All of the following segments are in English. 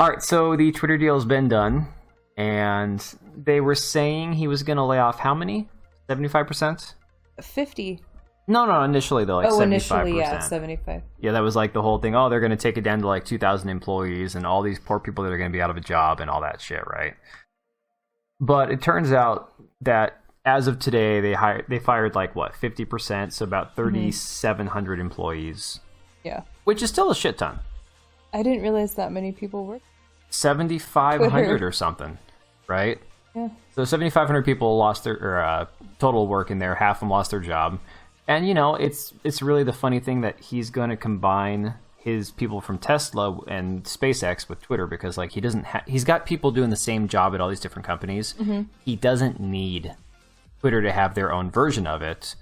All right, so the Twitter deal has been done, and they were saying he was going to lay off how many? 75%? 50. No, initially though, like 75%. Initially, yeah, 75. Yeah, that was like the whole thing. Oh, they're going to take it down to like 2,000 employees and all these poor people that are going to be out of a job and all that shit, right? But it turns out that as of today, they fired like what, 50%, so about 3,700 employees. Yeah, which is still a shit ton. I didn't realize that many people work. 7,500 or something, right? Yeah. So 7,500 people lost their total work in there. Half of them lost their job, and you know it's really the funny thing that he's going to combine his people from Tesla and SpaceX with Twitter, because like he's got people doing the same job at all these different companies. He doesn't need Twitter to have their own version of it.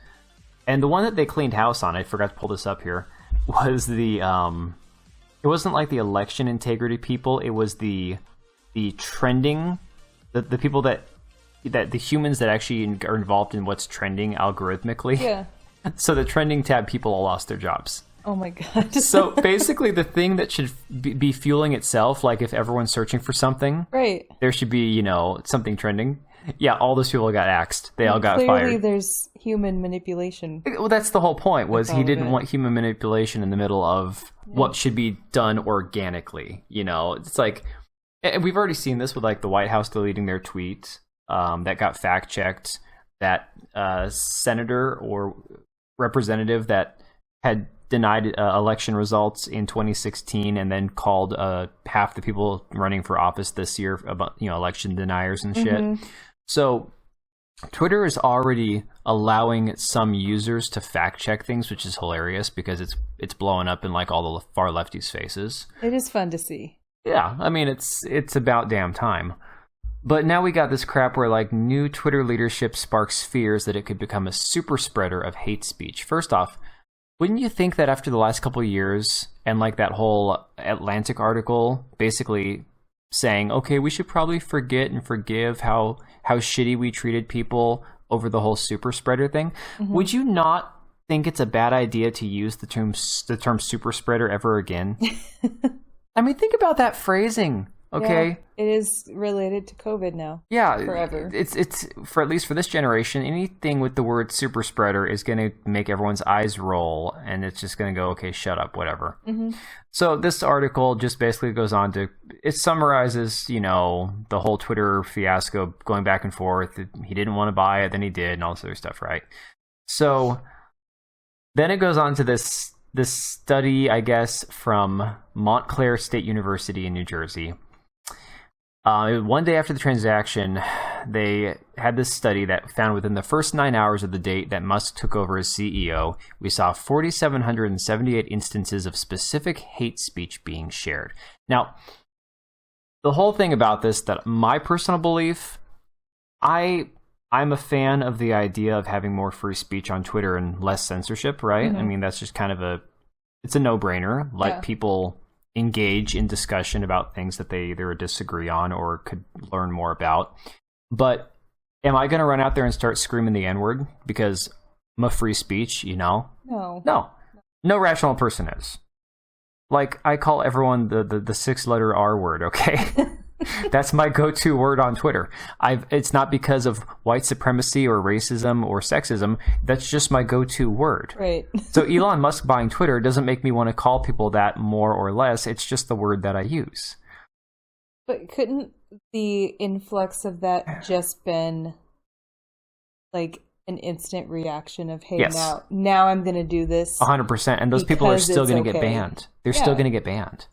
And the one that they cleaned house on, I forgot to pull this up here, was the it wasn't like the election integrity people, it was the trending, the people that the humans that actually are involved in what's trending algorithmically. Yeah. So the trending tab people all lost their jobs. Oh my god. So basically the thing that should be fueling itself, like if everyone's searching for something, right, there should be, you know, something trending. Yeah, all those people got axed. They all got clearly fired. Clearly there's human manipulation. Well, that's the whole point, was he didn't want human manipulation in the middle of what should be done organically. You know, it's like, and we've already seen this with like the White House deleting their tweet that got fact-checked, that senator or representative that had denied election results in 2016 and then called half the people running for office this year about, you know, election deniers and shit. So Twitter is already allowing some users to fact check things, which is hilarious because it's blowing up in like all the far lefties' faces. It is fun to see. Yeah, I mean it's about damn time. But now we got this crap where like new Twitter leadership sparks fears that it could become a super spreader of hate speech. First off, wouldn't you think that after the last couple of years and like that whole Atlantic article basically saying, okay, we should probably forget and forgive how shitty we treated people over the whole super spreader thing, would you not think it's a bad idea to use the term super spreader ever again? I mean, think about that phrasing. Okay, yeah, it is related to COVID now. Yeah, forever. It's for at least for this generation, anything with the word super spreader is going to make everyone's eyes roll, and it's just going to go, okay, shut up, whatever. So this article just basically goes on to, it summarizes, you know, the whole Twitter fiasco going back and forth. He didn't want to buy it, then he did, and all this other stuff, right? So then it goes on to this study, I guess, from Montclair State University in New Jersey. One day after the transaction, they had this study that found within the first 9 hours of the date that Musk took over as CEO, we saw 4,778 instances of specific hate speech being shared. Now, the whole thing about this, that my personal belief, I'm a fan of the idea of having more free speech on Twitter and less censorship, right? I mean, that's just kind of it's a no-brainer. Let people engage in discussion about things that they either disagree on or could learn more about. But am I going to run out there and start screaming the N-word because I'm a free speech, you know? No rational person is. Like, I call everyone the 6-letter R word, okay? That's my go-to word on Twitter. It's not because of white supremacy or racism or sexism. That's just my go-to word. Right. So Elon Musk buying Twitter doesn't make me want to call people that more or less. It's just the word that I use. But couldn't the influx of that just been like an instant reaction of, hey, now I'm going to do this? 100%. And those people are still going to get banned. They're still going to get banned.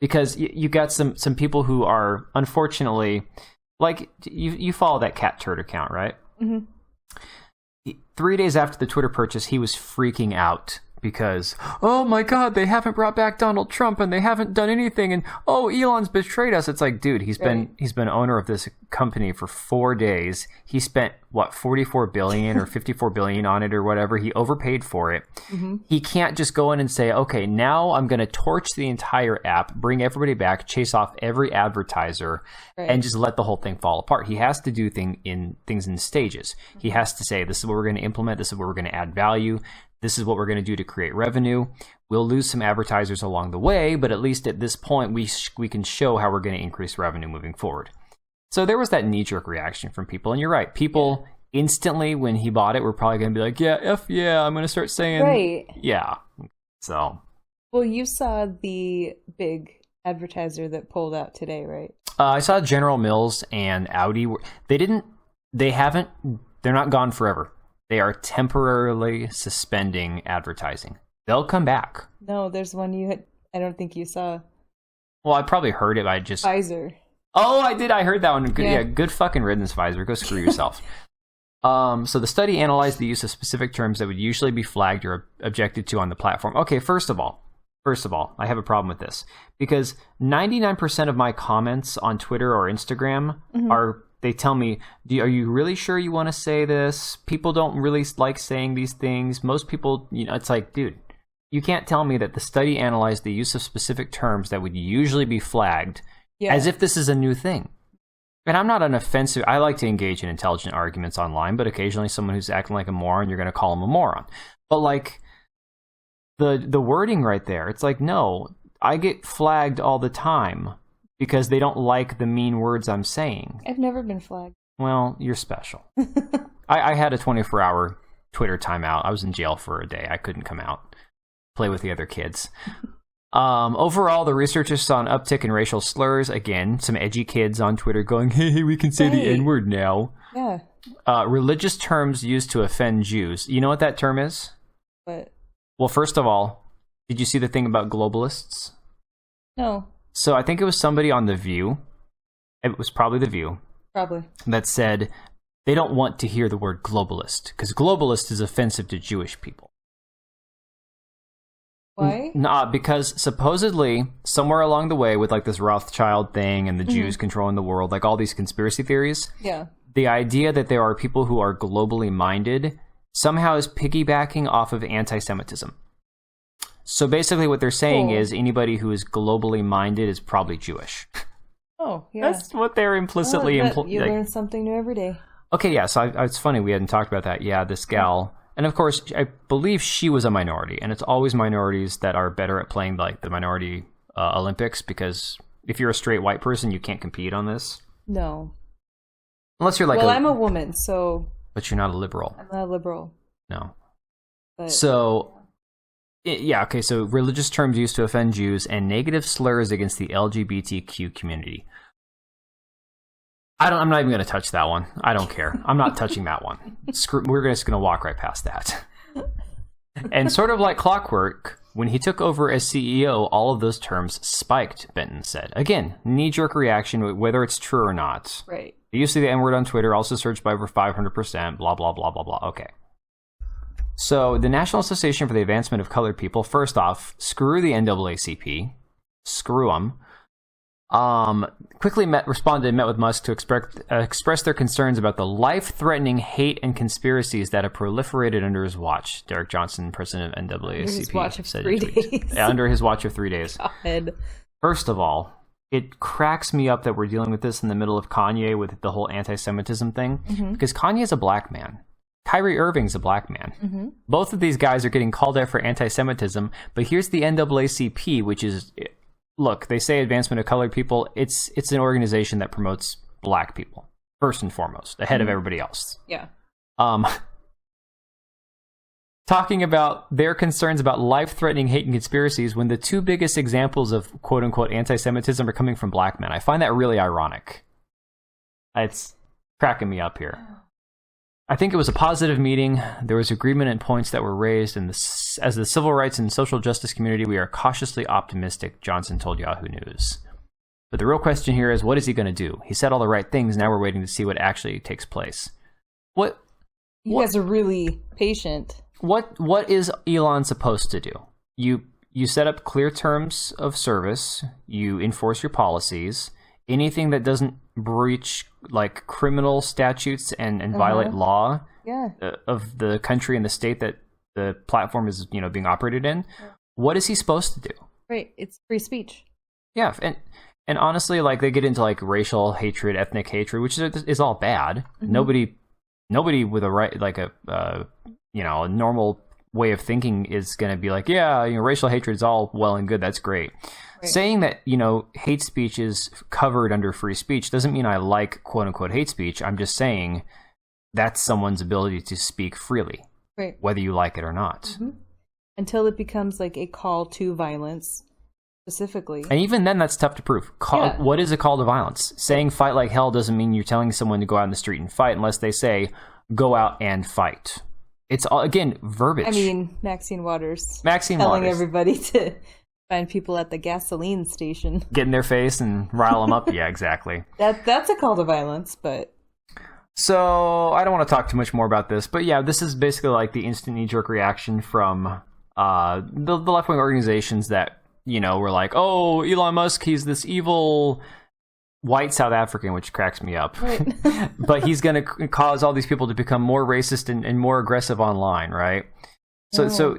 Because you got some people who are, unfortunately, like, you follow that cat turd account, right? 3 days after the Twitter purchase, he was freaking out because, oh my God, they haven't brought back Donald Trump and they haven't done anything, and oh, Elon's betrayed us. It's like, dude, he's been owner of this company for 4 days. He spent what, 44 billion or 54 billion on it or whatever. He overpaid for it. He can't just go in and say, okay, now I'm going to torch the entire app, bring everybody back, chase off every advertiser, and just let the whole thing fall apart. He has to do things in stages. He has to say, this is what we're going to implement. This is where we're going to add value. This is what we're going to do to create revenue. We'll lose some advertisers along the way, but at least at this point, we can show how we're going to increase revenue moving forward. So there was that knee-jerk reaction from people. And you're right. People instantly, when he bought it, were probably going to be like, yeah, I'm going to start saying... Right. Yeah. So... Well, you saw the big advertiser that pulled out today, right? I saw General Mills and Audi. They're not gone forever. They are temporarily suspending advertising. They'll come back. No, there's one I don't think you saw. Well, I probably heard it, but I just... Pfizer. Oh, I did. I heard that one. Good, good fucking riddance, Pfizer. Go screw yourself. So the study analyzed the use of specific terms that would usually be flagged or objected to on the platform. Okay, first of all, I have a problem with this because 99% of my comments on Twitter or Instagram they tell me, are you really sure you want to say this? People don't really like saying these things. Most people, it's like, dude, you can't tell me that the study analyzed the use of specific terms that would usually be flagged as if this is a new thing. And I'm not an offensive... I like to engage in intelligent arguments online, but occasionally someone who's acting like a moron, you're going to call them a moron. But, like, the wording right there, it's like, no, I get flagged all the time because they don't like the mean words I'm saying. I've never been flagged. Well, you're special. I had a 24-hour Twitter timeout. I was in jail for a day. I couldn't come out, play with the other kids. Overall, the researchers saw an uptick in racial slurs. Again, some edgy kids on Twitter going, hey, we can say the N-word now. Yeah. Religious terms used to offend Jews. You know what that term is? What? Well, first of all, did you see the thing about globalists? No. So I think it was somebody on The View. It was probably The View. Probably. That said, they don't want to hear the word globalist because globalist is offensive to Jewish people. Why? Nah, because supposedly somewhere along the way with like this Rothschild thing and the Jews controlling the world, like all these conspiracy theories, the idea that there are people who are globally minded somehow is piggybacking off of anti-Semitism. So basically what they're saying is anybody who is globally minded is probably Jewish. Oh, yeah. That's what they're implicitly... You learn something new every day. Okay, yeah, so it's funny we hadn't talked about that. Yeah, this gal... And of course, I believe she was a minority, and it's always minorities that are better at playing like the minority Olympics, because if you're a straight white person, you can't compete on this. No. Unless you're like I'm a woman, so... But you're not a liberal. I'm not a liberal. No. But... So, yeah, okay, so religious terms used to offend Jews and negative slurs against the LGBTQ community. I'm not even going to touch that one. I don't care. I'm not touching that one. We're just going to walk right past that. And sort of like clockwork, when he took over as CEO, all of those terms spiked, Benton said. Again, knee-jerk reaction, whether it's true or not. Right. The use of the N-word on Twitter also surged by over 500%, blah, blah, blah, blah, blah. Okay. So the National Association for the Advancement of Colored People, first off, screw the NAACP. Screw them. Quickly responded and met with Musk to express their concerns about the life-threatening hate and conspiracies that have proliferated under his watch. Derek Johnson, president of NAACP, under his watch of said 3 days. Under his watch of 3 days. God. First of all, it cracks me up that we're dealing with this in the middle of Kanye with the whole anti-Semitism thing, because Kanye is a black man. Kyrie Irving's a black man. Both of these guys are getting called out for anti-Semitism, but here's the NAACP, which is... Look, they say Advancement of Colored People. It's an organization that promotes black people, first and foremost, ahead of everybody else. Yeah. Talking about their concerns about life-threatening hate and conspiracies when the two biggest examples of quote-unquote anti-Semitism are coming from black men. I find that really ironic. It's cracking me up here. I think it was a positive meeting. There was agreement in points that were raised, and as the civil rights and social justice community, we are cautiously optimistic, Johnson told Yahoo News. But the real question here is, what is he going to do? He said all the right things, now we're waiting to see what actually takes place. You guys are really patient. What is Elon supposed to do? You set up clear terms of service, you enforce your policies, anything that doesn't breach like criminal statutes and violate law of the country and the state that the platform is being operated in. What is he supposed to do? Right, it's free speech. Yeah, and honestly, like they get into like racial hatred, ethnic hatred, which is all bad. Nobody with a right, like a normal way of thinking is going to be like, yeah, racial hatred is all well and good. That's great. Right. Saying that, hate speech is covered under free speech doesn't mean I like quote unquote hate speech. I'm just saying that's someone's ability to speak freely, right, whether you like it or not. Mm-hmm. Until it becomes like a call to violence specifically. And even then, that's tough to prove. What is a call to violence? Saying fight like hell doesn't mean you're telling someone to go out in the street and fight unless they say, go out and fight. It's, again, verbiage. I mean, Maxine Waters telling everybody to find people at the gasoline station. Get in their face and rile them up. Yeah, exactly. That's a call to violence, but... So, I don't want to talk too much more about this, but yeah, this is basically like the instant knee-jerk reaction from the left-wing organizations that, were like, oh, Elon Musk, he's this evil white South African, which cracks me up. Right. But he's going to cause all these people to become more racist and more aggressive online, right? So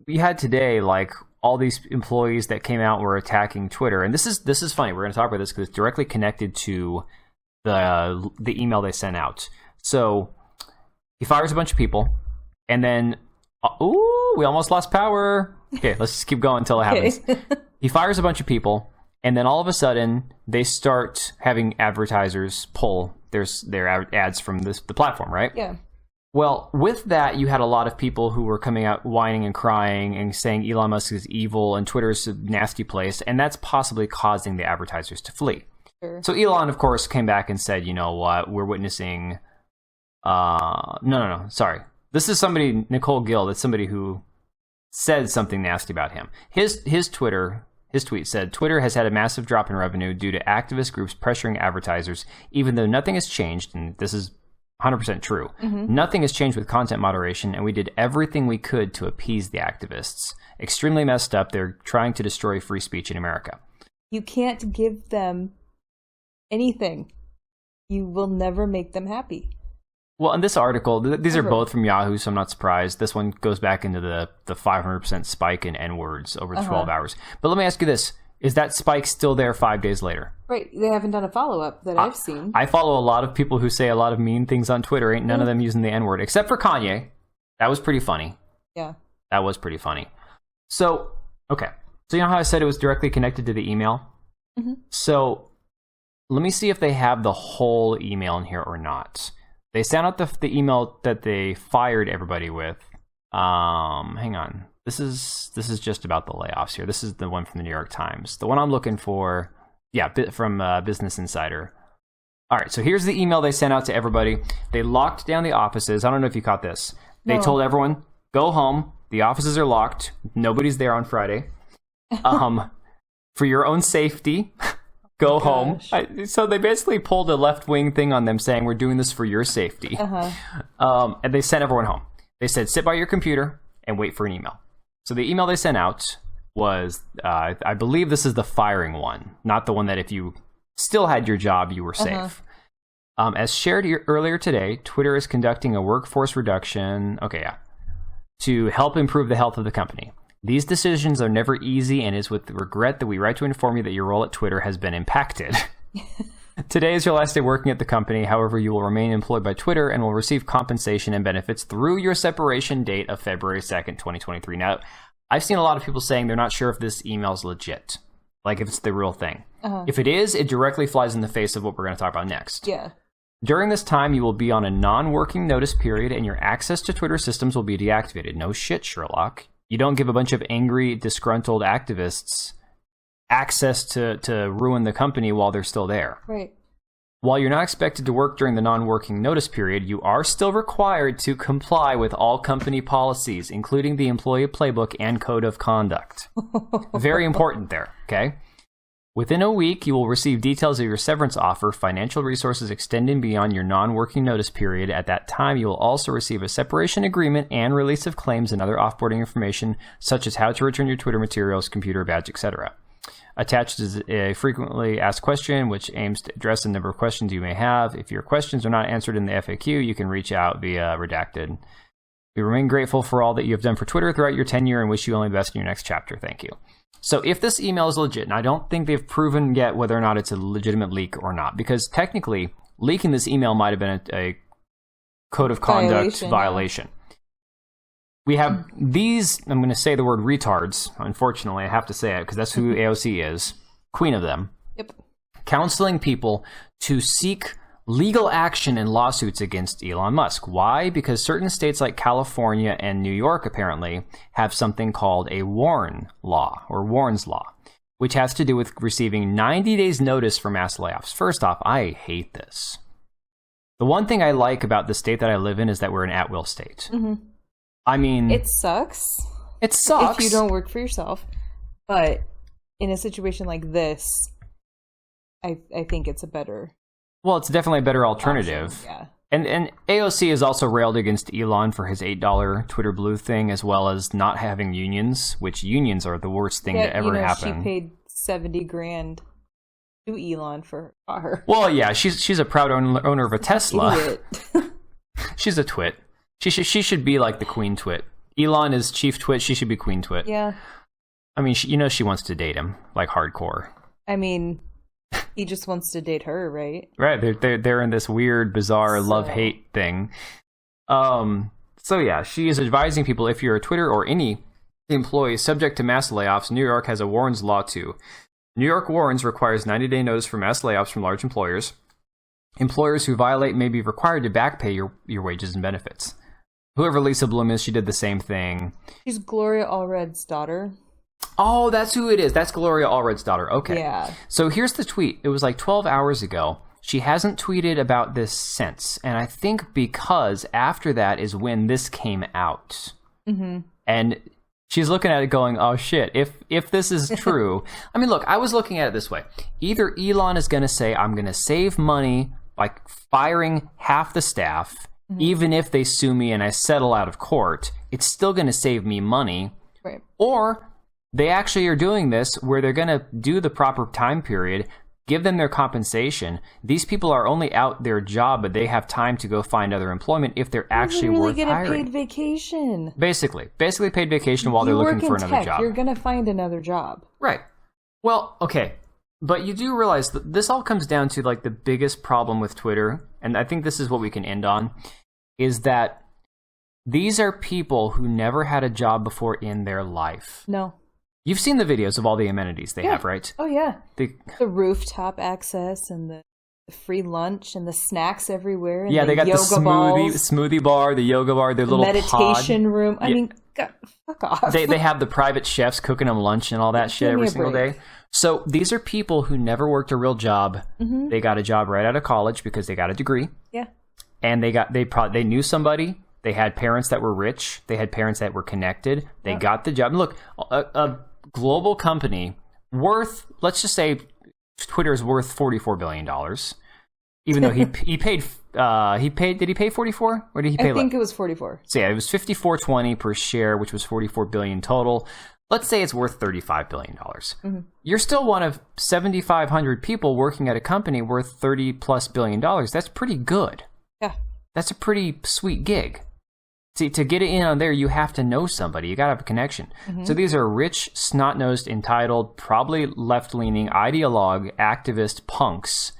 we had today, like, all these employees that came out and were attacking Twitter. And this is funny. We're going to talk about this because it's directly connected to the email they sent out. So he fires a bunch of people, and then we almost lost power. Okay, let's just keep going until it happens. He fires a bunch of people, and then all of a sudden they start having advertisers pull their ads from the platform, right? Yeah. Well, with that, you had a lot of people who were coming out whining and crying and saying Elon Musk is evil and Twitter's a nasty place, and that's possibly causing the advertisers to flee. Sure. So Elon, of course, came back and said, you know what, we're witnessing... No, sorry. This is somebody, Nicole Gill, that's somebody who said something nasty about him. His tweet said, Twitter has had a massive drop in revenue due to activist groups pressuring advertisers, even though nothing has changed, and this is 100% true. Mm-hmm. Nothing has changed with content moderation, and we did everything we could to appease the activists. Extremely messed up. They're trying to destroy free speech in America. You can't give them anything. You will never make them happy. Well, in this article, these are both from Yahoo, so I'm not surprised. This one goes back into the 500% spike in N-words over 12 hours. But let me ask you this. Is that spike still there 5 days later? Right. They haven't done a follow-up that I've seen. I follow a lot of people who say a lot of mean things on Twitter. Ain't none of them using the N-word, except for Kanye. That was pretty funny. Yeah. That was pretty funny. So, okay. So you know how I said it was directly connected to the email? Mm-hmm. So let me see if they have the whole email in here or not. They sent out the email that they fired everybody with. Hang on. This is just about the layoffs here. This is the one from the New York Times. The one I'm looking for, from Business Insider. All right, so here's the email they sent out to everybody. They locked down the offices. I don't know if you caught this. They told everyone, go home. The offices are locked. Nobody's there on Friday. For your own safety, go home. So they basically pulled a left-wing thing on them saying, we're doing this for your safety. And they sent everyone home. They said, sit by your computer and wait for an email. So the email they sent out was, I believe this is the firing one, not the one that if you still had your job, you were safe. As shared earlier today, Twitter is conducting a workforce reduction, to help improve the health of the company. These decisions are never easy, and it is with regret that we write to inform you that your role at Twitter has been impacted. Today is your last day working at the company. However, you will remain employed by Twitter and will receive compensation and benefits through your separation date of February 2nd, 2023. Now, I've seen a lot of people saying they're not sure if this email is legit, like if it's the real thing. If it is, it directly flies in the face of what we're going to talk about next. Yeah. During this time, you will be on a non-working notice period, and your access to Twitter systems will be deactivated. No shit, Sherlock. You don't give a bunch of angry, disgruntled activists access to ruin the company while they're still there. Right. While you're not expected to work during the non-working notice period, you are still required to comply with all company policies, including the employee playbook and code of conduct. Very important there, okay? Within a week, you will receive details of your severance offer, financial resources extending beyond your non-working notice period. At that time, you will also receive a separation agreement and release of claims and other offboarding information, such as how to return your Twitter materials, computer badge, etc. Attached is a frequently asked question, which aims to address a number of questions you may have. If your questions are not answered in the FAQ, you can reach out via redacted. We remain grateful for all that you have done for Twitter throughout your tenure and wish you only the best in your next chapter. Thank you. So if this email is legit, and I don't think they've proven yet whether or not it's a legitimate leak or not, because technically leaking this email might have been a code of conduct violation. we have these, I'm going to say the word retards, unfortunately, I have to say it because that's who AOC is, queen of them. Yep. Counseling people to seek legal action in lawsuits against Elon Musk. Why? Because certain states like California and New York apparently have something called a Warren law, or Warren's law, which has to do with receiving 90 days notice for mass layoffs. First off, I hate this. The one thing I like about the state that I live in is that we're an at-will state. Mm-hmm. I mean... It sucks. It sucks. If you don't work for yourself. But in a situation like this, I think it's a better... Well, it's definitely a better alternative. Option, yeah. And AOC has also railed against Elon for his $8 Twitter Blue thing, as well as not having unions, which unions are the worst thing to ever happen. She paid $70,000 to Elon for her car. Well, yeah, she's a proud owner of a Tesla. Idiot. She's a twit. She should be like the queen twit. Elon is chief twit. She should be queen twit. Yeah. I mean, she wants to date him, like hardcore. I mean, he just wants to date her, right? Right. They're in this weird, bizarre love-hate thing. So yeah, she is advising people, if you're a Twitter or any employee subject to mass layoffs, New York has a Warren's law too. New York Warren's requires 90-day notice for mass layoffs from large employers. Employers who violate may be required to back pay your wages and benefits. Whoever Lisa Bloom is, she did the same thing. She's Gloria Allred's daughter. Oh, that's who it is. That's Gloria Allred's daughter. Okay. Yeah. So here's the tweet. It was like 12 hours ago. She hasn't tweeted about this since. And I think because after that is when this came out. Mm-hmm. And she's looking at it going, oh, shit, if this is true. I mean, look, I was looking at it this way. Either Elon is going to say, I'm going to save money by firing half the staff. Mm-hmm. Even if they sue me and I settle out of court, it's still going to save me money. Right. Or they actually are doing this where they're going to do the proper time period, give them their compensation. These people are only out their job, but they have time to go find other employment if they're actually worth hiring. You're really paid vacation. Basically paid vacation while they're looking for another job. You're going to find another job. Right. Well, okay. But you do realize that this all comes down to like the biggest problem with Twitter, and I think this is what we can end on, is that these are people who never had a job before in their life. No. You've seen the videos of all the amenities they have, right? Oh, yeah. The rooftop access and the free lunch and the snacks everywhere. And they got the smoothie bar, the yoga bar, their little meditation room. I mean, God, fuck off. They have the private chefs cooking them lunch and all that shit every single day. So these are people who never worked a real job. Mm-hmm. They got a job right out of college because they got a degree. Yeah. And they knew somebody. They had parents that were rich. They had parents that were connected. They got the job. Look, a global company worth, let's just say Twitter is worth $44 billion. Even though he paid, did he pay 44 or did he pay? I think it was 44. So yeah, it was 54.20 per share, which was 44 billion total. Let's say it's worth $35 billion. Mm-hmm. You're still one of 7,500 people working at a company worth $30+ billion. That's pretty good. Yeah. That's a pretty sweet gig. See, to get it in on there, you have to know somebody. You got to have a connection. Mm-hmm. So these are rich, snot-nosed, entitled, probably left-leaning, ideologue, activist punks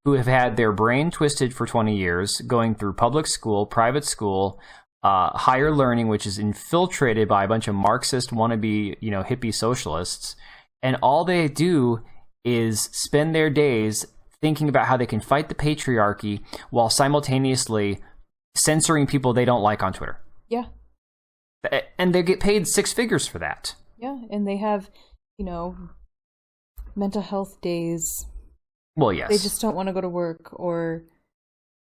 who have had their brain twisted for 20 years, going through public school, private school, higher learning, which is infiltrated by a bunch of Marxist wannabe, hippie socialists. And all they do is spend their days thinking about how they can fight the patriarchy while simultaneously censoring people they don't like on Twitter. Yeah. And they get paid six figures for that. Yeah, and they have, mental health days. Well, yes. They just don't want to go to work, or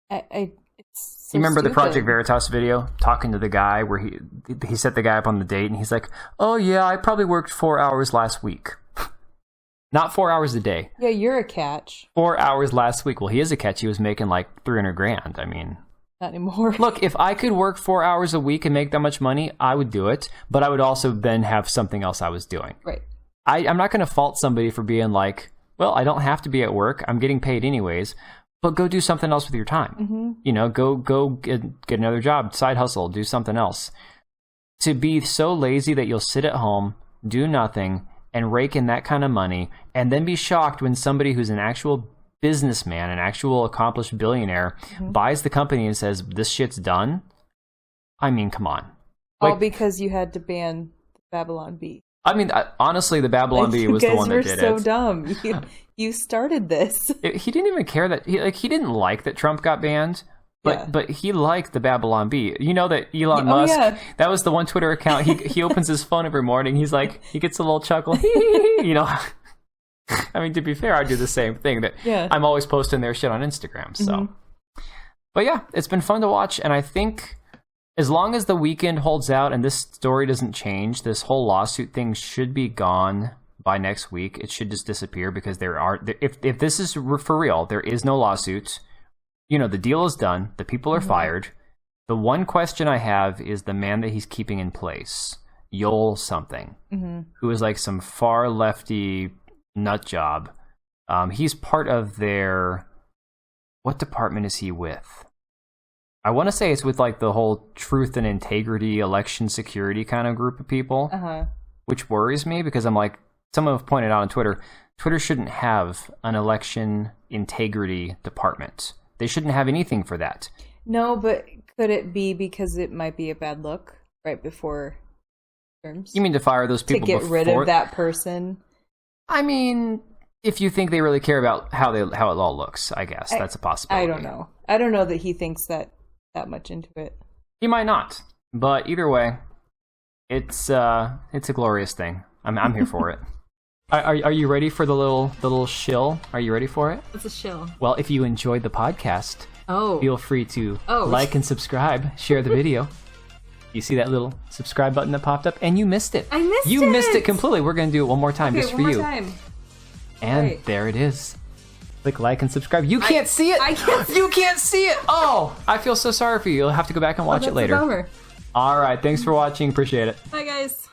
it's so you remember stupid. The Project Veritas video talking to the guy where he set the guy up on the date and he's like, oh yeah, I probably worked 4 hours last week. Not 4 hours a day. Yeah, you're a catch. 4 hours last week. Well, he is a catch. He was making like $300,000. I mean, not anymore. Look, if I could work 4 hours a week and make that much money, I would do it. But I would also then have something else I was doing. Right. I'm not going to fault somebody for being like, well, I don't have to be at work. I'm getting paid anyways. But go do something else with your time. Mm-hmm. Go get another job, side hustle, do something else. To be so lazy that you'll sit at home, do nothing, and rake in that kind of money, and then be shocked when somebody who's an actual businessman, an actual accomplished billionaire, buys the company and says, this shit's done. I mean, come on. All because you had to ban Babylon Bee. I mean, honestly, the Babylon Bee was the one that did it. You guys were so dumb. You started this. He didn't even care that he didn't like that Trump got banned, but he liked the Babylon Bee. You know that Elon Musk. That was the one Twitter account. He opens his phone every morning. He's like, he gets a little chuckle. You know. I mean, to be fair, I do the same thing. I'm always posting their shit on Instagram. So, but yeah, it's been fun to watch, and I think. As long as the weekend holds out and this story doesn't change, this whole lawsuit thing should be gone by next week. It should just disappear because if this is for real, there is no lawsuit. You know, the deal is done. The people are fired. The one question I have is the man that he's keeping in place, Yoel something, who is like some far lefty nut job. He's part of their... What department is he with? I want to say it's with like the whole truth and integrity, election security kind of group of people, which worries me because I'm like, someone have pointed out on Twitter shouldn't have an election integrity department. They shouldn't have anything for that. No, but could it be because it might be a bad look right before terms? You mean to fire those people to get rid of that person? I mean, if you think they really care about how it all looks, I guess that's a possibility. I don't know. I don't know that he thinks that much into it. He might not, but either way, it's a glorious thing. I'm here for it. Are you ready for the little shill? Are you ready for it? What's a shill? Well, if you enjoyed the podcast, feel free to like and subscribe, share the video. You see that little subscribe button that popped up, and you missed it. I missed it. You missed it completely. We're gonna do it one more time just for you. Time. And there it is. Click like and subscribe. You can't see it. I can't. You can't see it. Oh, I feel so sorry for you. You'll have to go back and watch it later. That's a bummer. All right. Thanks for watching. Appreciate it. Bye, guys.